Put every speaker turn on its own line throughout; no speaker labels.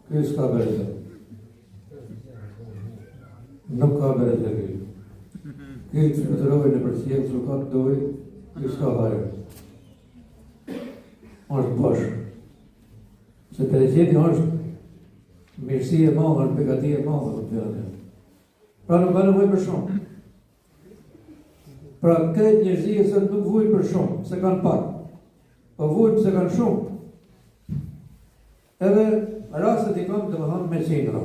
Ky s'ka bereqet. Nuk ka bereqet ky. Ky që të rojë në përsjellë që ka të dojë, ky s'ka hajër. Është bashkë. Se bereqeti është mirësi e madhe, është begati e madhe për të. Pra nuk ka nevojë për shumë. Pra këtë njerëzia se nuk vujnë për shumë, se kanë pak, po vujnë se kanë shumë. Edhe rastet i kam të më thanë me qindra.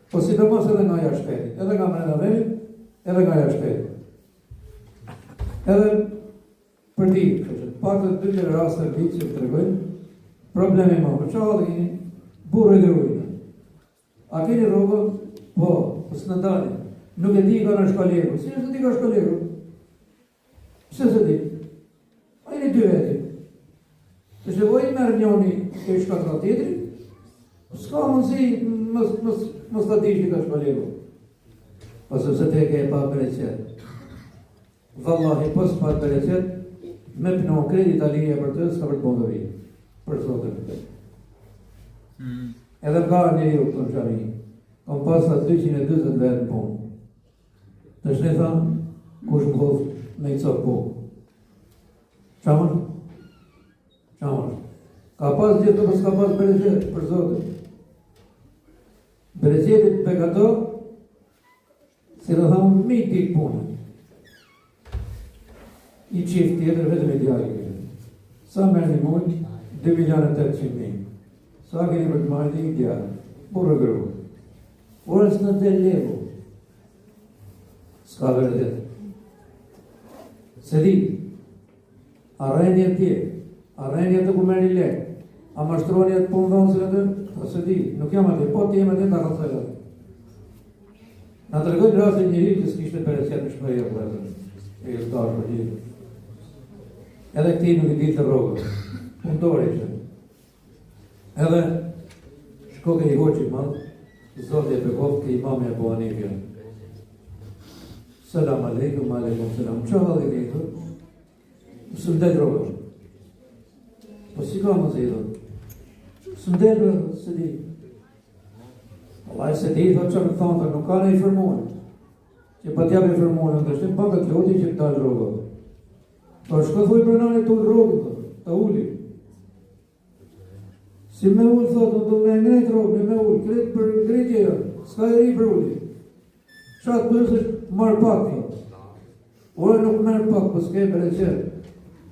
Po si të mos edhe nga jashtëpeti, edhe nga mrena venit, edhe nga jashtëpeti. Edhe për di, pak të 2 raste të ditë që të tregojnë, problemi ma, për qa halë kini, burë e grujnë. A keni rogën? Po së në dalin. Nuk e di ka në shkalegu. Si nësë di ka shkalegu? Pse se di? A jeni 2 veti. Se që vojnë merë njoni e shkatra tjetëri, s'ka mundësi mos të dishti ka shkalegu. Po sepse te ke e pa bereqet. Vallahi, po s'pa bereqet, me pëno kredit alije për të, s'ka për të bondë vijë. Për sotën. Edhe ka njëri u këtë në shami. Kam pasat 220 vetë në punë. Të shne thamë, kush më kodhë me i copë po. Qamën? Qamën. Ka pas gjithë të s'ka pas bereqet, për sotën. Bereqetit pegato, si dhe thamë, mi t'i punë. I qift tjetër vetëm i djali. Sa merë një mund, 2.800.000. Sa keni për të marrë një djarë, burë gërë. Orës në del levo. S'ka vërdet. Se di, arrenje tje, arrenje të ku merë një lekë, a mashtroni atë punë dhonë se të, se di, nuk jam atë, po t'jem atë të akasaj atë. Në të regojnë rrasë njëri që s'kishtë bereqet në shmëria për atë, e i stashë për gjithë. Edhe këti nuk i ditë të rogë, punëtore që. Edhe shkoke i hoqit madhë, Zotje për kopë ke imam e Abu Hanifja. Selam aleikum, aleikum selam. Qa halë i këtë? Së mdet rogë. Po si ka më zidhë? Së mdet rogë, se di. Allah se di, thot që më thonë, nuk ka në i firmonë. Që pa t'jap i firmonë, në të shtim pak të loti që këta rogë. Po shko thuj për nani të ullë rogë, të ulli. Si me ullë, thotë, do me ngrejt rogë, me ullë, kretë për ngrejtje, s'ka e ri për ullë. Shatë përës është marë pak, thotë. Ore nuk merë pak, për s'ke bereqet.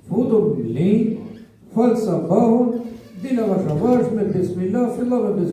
Futëm linjë, falë sabahun, dila vasha vash, me bismillah, filla me bismillah.